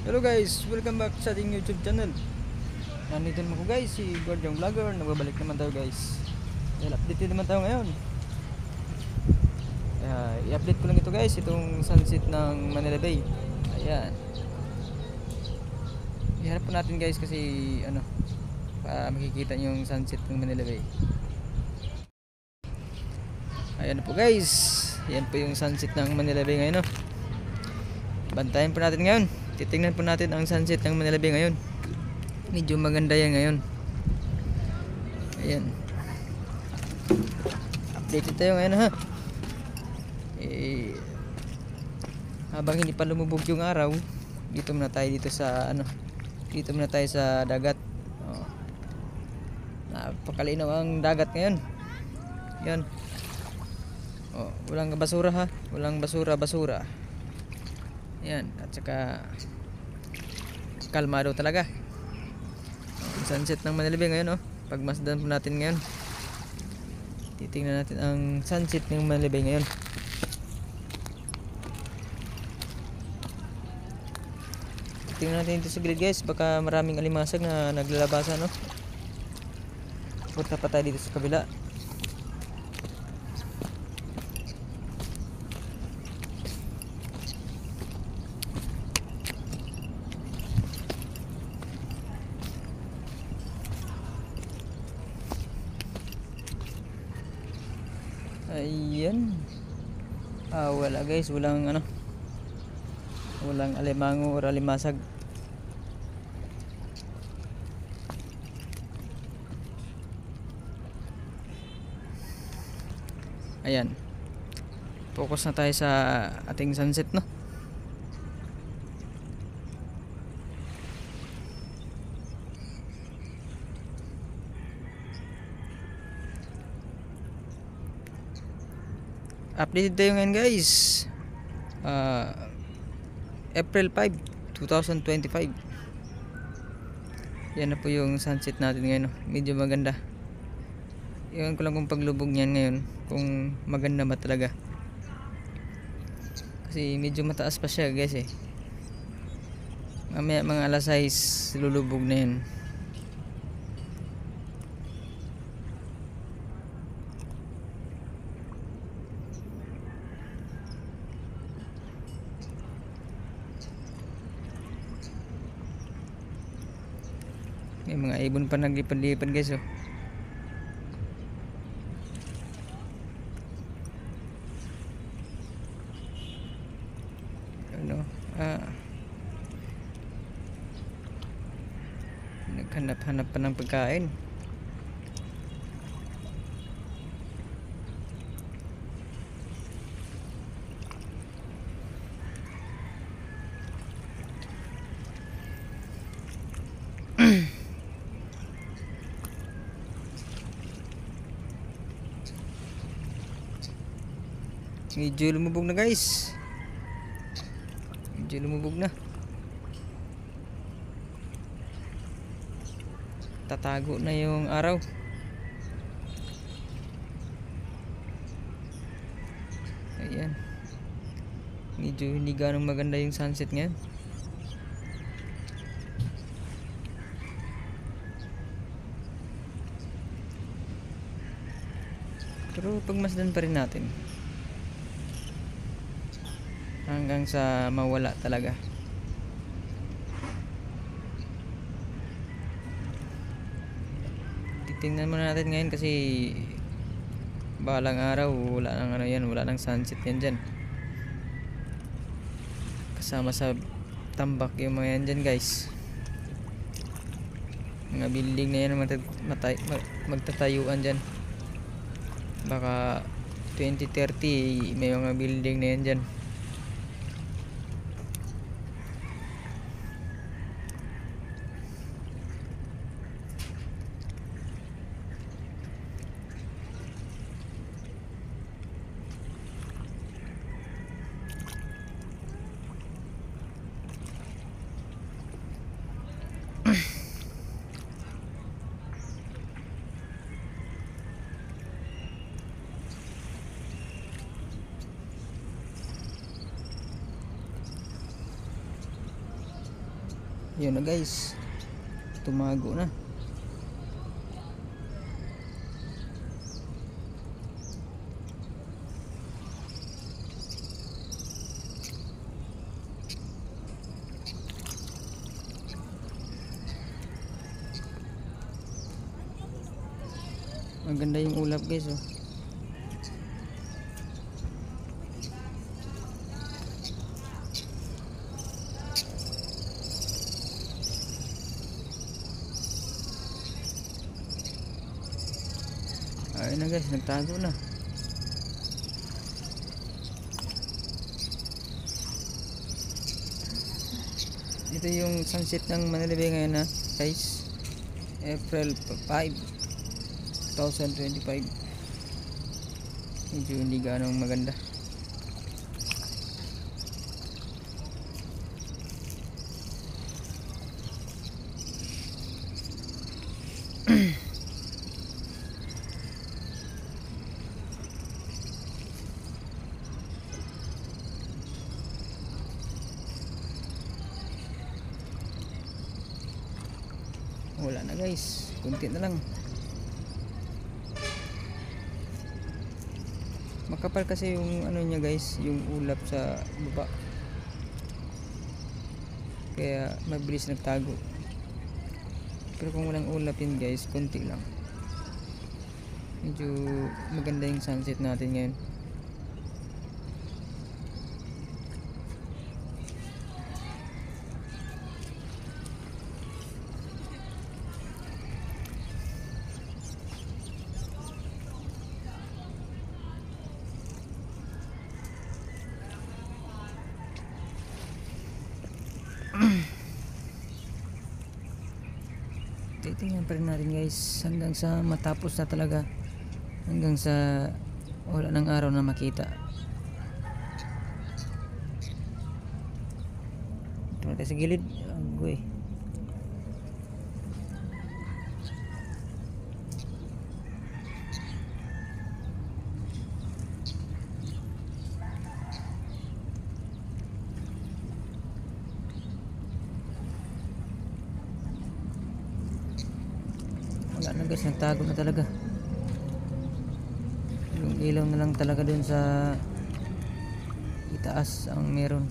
Hello guys, welcome back sa ating YouTube channel. Nandito naman ko guys, si Guardian Vlogger. Nagbabalik naman tayo guys. Well, update naman tayo ngayon. I-update ko lang ito guys, itong sunset ng Manila Bay. Ayan. Iharap po natin guys kasi makikita nyo yung sunset ng Manila Bay. Ayan po guys. Ayan po yung sunset ng Manila Bay ngayon. Bantayan po natin ngayon. Titingnan po natin ang sunset ng Manila Bay ngayon. Medyo maganda yan ngayon. Ayan. Update tayo ngayon ha. Habang hindi pa lumubog yung araw, dito muna tayo dito muna tayo sa dagat. Napakalinaw ang dagat ngayon. Yan. Walang basura ha. Walang basura. Yan. At saka kalmado talaga. Sunset ng Manila Bay ngayon pagmasdan po natin ngayon. Titingnan natin ang sunset ng Manila Bay ngayon. Tingnan natin ito sa grid guys, baka maraming alimasag na naglalabasan Punta pa tayo dito sa kabila. Ayan. Wala guys, walang alimango or alimasag. Ayan. Focus na tayo sa ating sunset Updated tayo ngayon guys. April 5, 2025. Yan na po yung sunset natin ngayon Medyo maganda. Iwan ko lang kung paglubog niyan ngayon, kung maganda ba talaga. Kasi medyo mataas pa siya guys Mamaya mga alas 6 lulubog na yan. May mga ibon pa naglipad-lipad guys Naghanap-hanap pa ng pagkain. Medyo lumubog na guys. Tatago na yung araw. Ayan. Medyo hindi ganong maganda yung sunset ngayon. Pero pagmasdan pa rin natin hanggang sa mawala talaga. Titingnan muna natin ngayon kasi balang araw wala nang sunset yan dyan. Kasama sa tambak yung mga yan dyan guys. Mga building na yan magtatayuan dyan. Baka 2030 may mga building na yan dyan. Yun na guys, tumago na. Maganda yung ulap guys oh. Ayun na guys, nagtago na. Ito yung sunset ng Manilibay ngayon na guys. April 5 2025. Medyo hindi ganong maganda. Wala na guys, kunti na lang. Makapal kasi yung ano niya guys, yung ulap sa baba, kaya mabilis nagtago. Pero kung walang ulap yun guys, konti lang. Medyo maganda yung sunset natin ngayon. Titingnan pa rin natin guys hanggang sa matapos na talaga, hanggang sa wala ng araw na makita. Ito natin sa gilid. Agoy. Wala na guys, nagtago na talaga. Yung ilaw na lang talaga dun sa itaas ang meron.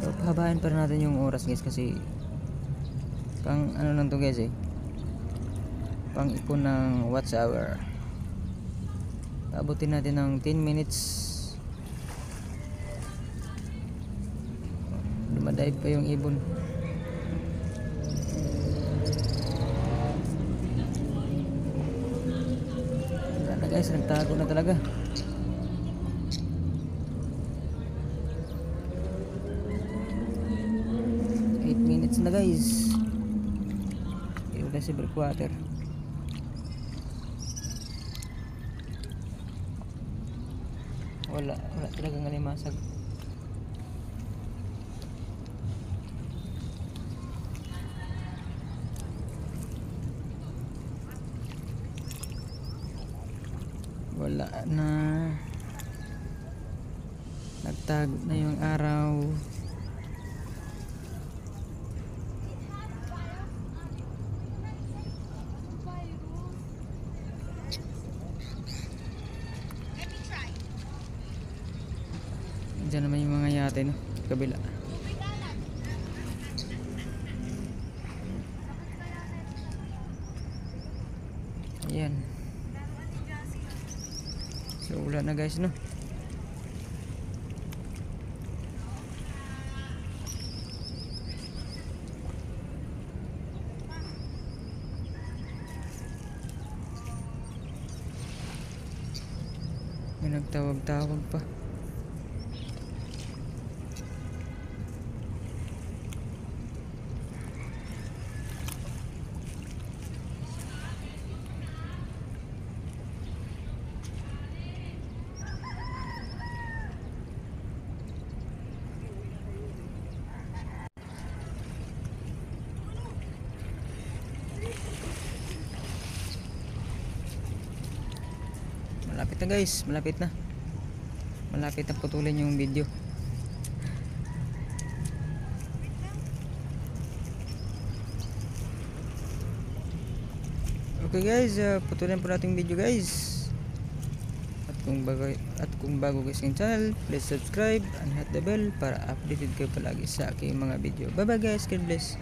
So pahabain pa rin natin yung oras guys, kasi pang ano lang to guys eh, pang ipon ng watch hour. Abutin natin ng 10 minutes. Dumadive pa yung ibon. Wala na guys, nagtago na talaga. Minutes na guys. Ito na si breakwater. Wala talagang alimasag. Wala na, nagtago na yung araw. Diyan naman yung mga yate no, kabila. Ayan. So wala na guys no. May nagtawag-tawag pa. malapit na guys, malapit na putulin yung video. Okay guys, putulin po natin yung video guys. At kung bago guys ng channel, please subscribe and hit the bell para updated kayo palagi sa aking mga video. Bye bye guys, God bless.